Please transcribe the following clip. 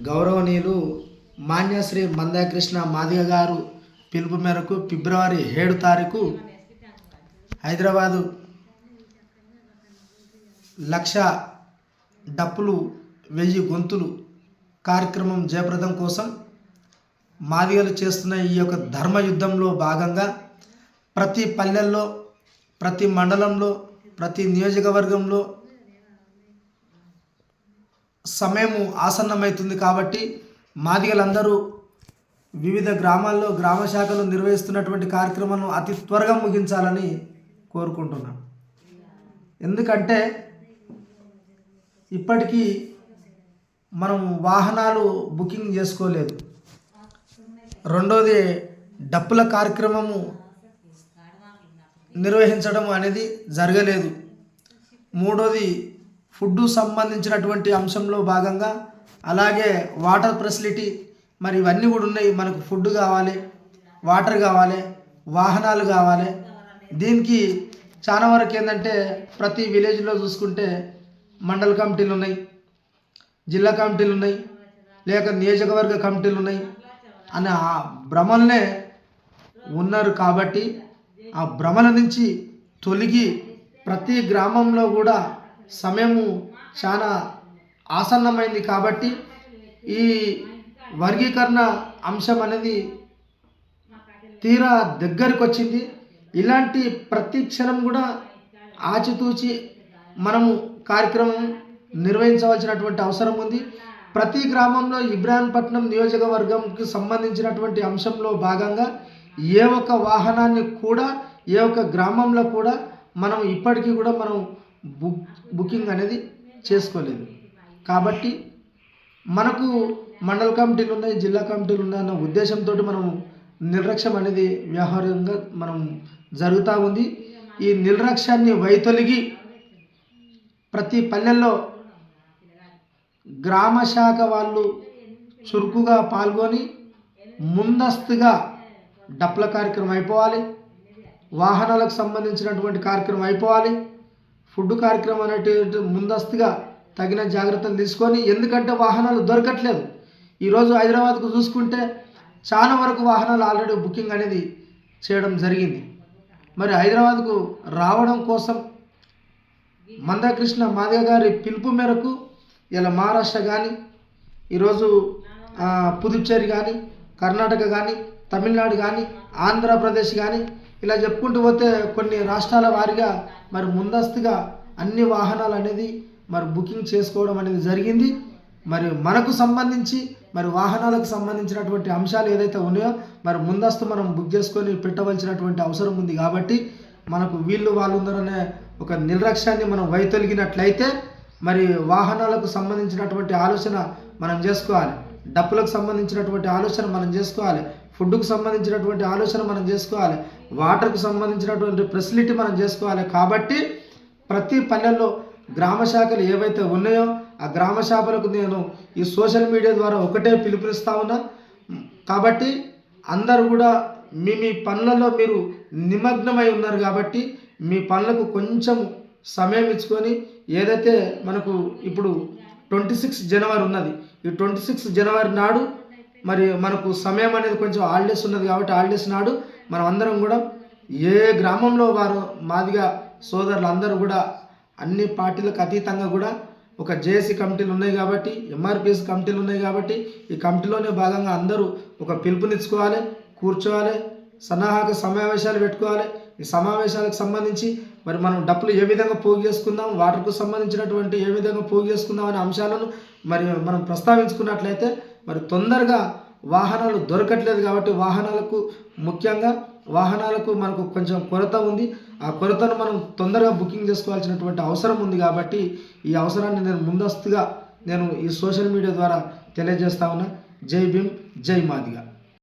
గౌరవనీయులు మాన్యశ్రీ మందాకృష్ణ మాదిగ గారు పిలుపు మేరకు ఫిబ్రవరి 7 తారీఖు హైదరాబాదు 1,00,000 డప్పులు 1000 గొంతులు కార్యక్రమం జయప్రదం కోసం మాదిగలు చేస్తున్న ఈ యొక్క ధర్మ యుద్ధంలో భాగంగా ప్రతి పల్లెల్లో, ప్రతి మండలంలో, ప్రతి నియోజకవర్గంలో సమయం ఆసన్నమవుతుంది కాబట్టి మాదిగలందరూ వివిధ గ్రామాల్లో గ్రామ శాఖలు నిర్వహిస్తున్నటువంటి కార్యక్రమాలను అతి త్వరగా ముగించాలని కోరుకుంటున్నాను. ఎందుకంటే ఇప్పటికీ మనం వాహనాలు బుకింగ్ చేసుకోలేదు. రెండోది డప్పుల కార్యక్రమము నిర్వహించడం అనేది జరగలేదు. మూడోది ఫుడ్ సంబంధించినటువంటి అంశంలో భాగంగా అలాగే వాటర్ ఫెసిలిటీ మరి ఇవన్నీ కూడా ఉన్నాయి. మనకు ఫుడ్ కావాలి, వాటర్ కావాలి, వాహనాలు కావాలి. దీనికి చాలా వరకు ఏంటంటే ప్రతి విలేజ్లో చూసుకుంటే మండల కమిటీలు ఉన్నాయి, జిల్లా కమిటీలు ఉన్నాయి, లేక నియోజకవర్గ కమిటీలు ఉన్నాయి అని ఆ భ్రమలనే ఉన్నారు. కాబట్టి ఆ భ్రమల నుంచి తొలగి ప్రతి గ్రామంలో కూడా సమయము చాలా ఆసన్నమైంది. కాబట్టి ఈ వర్గీకరణ అంశం అనేది తీరా దగ్గరికి వచ్చింది. ఇలాంటి ప్రతి క్షణం కూడా ఆచితూచి మనము కార్యక్రమం నిర్వహించవలసినటువంటి అవసరం ఉంది. ప్రతి గ్రామంలో ఇబ్రాహీంపట్నం నియోజకవర్గంకి సంబంధించినటువంటి అంశంలో భాగంగా ఏ ఒక్క వాహనాన్ని కూడా ఏ ఒక్క గ్రామంలో కూడా మనం ఇప్పటికీ కూడా మనం బుకింగ్ అనేది చేసుకోలేదు. కాబట్టి మనకు మండల కమిటీలు ఉన్నాయి, జిల్లా కమిటీలు ఉన్నాయి అన్న ఉద్దేశంతో మనం నిర్లక్ష్యం అనేది వ్యవహారంగా మనం జరుగుతూ ఉంది. ఈ నిర్లక్ష్యాన్ని వైతొలిగి ప్రతి పల్లెల్లో గ్రామ శాఖ వాళ్ళు చురుకుగా పాల్గొని ముందస్తుగా డప్పుల కార్యక్రమం అయిపోవాలి, వాహనాలకు సంబంధించినటువంటి కార్యక్రమం అయిపోవాలి, ఫుడ్ కార్యక్రమం అనేటువంటి ముందస్తుగా తగిన జాగ్రత్తలు తీసుకొని, ఎందుకంటే వాహనాలు దొరకట్లేదు. ఈరోజు హైదరాబాద్కు చూసుకుంటే చాలా వరకు వాహనాలు ఆల్రెడీ బుకింగ్ అనేది చేయడం జరిగింది. మరి హైదరాబాద్కు రావడం కోసం మందాకృష్ణ మాదిగ గారి పిలుపు మేరకు ఇలా మహారాష్ట్ర కానీ, ఈరోజు పుదుచ్చేరి కానీ, కర్ణాటక కానీ, తమిళనాడు కానీ, ఆంధ్రప్రదేశ్ కానీ ఇలా చెప్పుకుంటూ పోతే కొన్ని రాష్ట్రాల వారీగా మరి ముందస్తుగా అన్ని వాహనాలు అనేది మరి బుకింగ్ చేసుకోవడం అనేది జరిగింది. మరి మనకు సంబంధించి మరి వాహనాలకు సంబంధించినటువంటి అంశాలు ఏదైతే ఉన్నాయో మరి ముందస్తు మనం బుక్ చేసుకొని పెట్టవలసినటువంటి అవసరం ఉంది. కాబట్టి మనకు వీళ్ళు వాళ్ళు ఉన్నారనే ఒక నిర్లక్ష్యాన్ని మనం వైతొలిగినట్లయితే మరి వాహనాలకు సంబంధించినటువంటి ఆలోచన మనం చేసుకోవాలి, డప్పులకు సంబంధించినటువంటి ఆలోచన మనం చేసుకోవాలి, ఫుడ్కు సంబంధించినటువంటి ఆలోచన మనం చేసుకోవాలి, వాటర్కు సంబంధించినటువంటి ఫెసిలిటీ మనం చేసుకోవాలి. కాబట్టి ప్రతి పల్లెల్లో గ్రామ శాఖలు ఏవైతే ఉన్నాయో ఆ గ్రామ శాఖలకు నేను ఈ సోషల్ మీడియా ద్వారా ఒకటే పిలుపునిస్తా ఉన్నా. కాబట్టి అందరూ కూడా మీ మీ పనులలో మీరు నిమగ్నమై ఉన్నారు. కాబట్టి మీ పనులకు కొంచెం సమయం ఇచ్చుకొని ఏదైతే మనకు ఇప్పుడు 26 జనవరి ఉన్నది, ఈ 26 జనవరి నాడు మరి మనకు సమయం అనేది కొంచెం హాలిడేస్ ఉన్నది. కాబట్టి హాలిడేస్ నాడు మనం అందరం కూడా ఏ గ్రామంలో వారు మాదిగా సోదరులు అందరూ కూడా అన్ని పార్టీలకు అతీతంగా కూడా ఒక జేఏసీ కమిటీలు ఉన్నాయి కాబట్టి, ఎంఆర్పిఎస్ కమిటీలు ఉన్నాయి కాబట్టి ఈ కమిటీలోనే భాగంగా అందరూ ఒక పిలుపునిచ్చుకోవాలి, కూర్చోవాలి, సన్నాహక సమావేశాలు పెట్టుకోవాలి. ఈ సమావేశాలకు సంబంధించి మరి మనం డప్పులు ఏ విధంగా పోగు చేసుకుందాం, వాటర్కు సంబంధించినటువంటి ఏ విధంగా పోగు చేసుకుందాం అనే అంశాలను మరి మనం ప్రస్తావించుకున్నట్లయితే మరి తొందరగా వాహనాలు దొరకట్లేదు. కాబట్టి వాహనాలకు ముఖ్యంగా వాహనాలకు మనకు కొంచెం కొరత ఉంది. ఆ కొరతను మనం తొందరగా బుకింగ్ చేసుకోవాల్సినటువంటి అవసరం ఉంది. కాబట్టి ఈ అవసరాన్ని నేను ముందస్తుగా నేను ఈ సోషల్ మీడియా ద్వారా తెలియజేస్తా ఉన్నా. జై భీమ్, జై మాదిగ.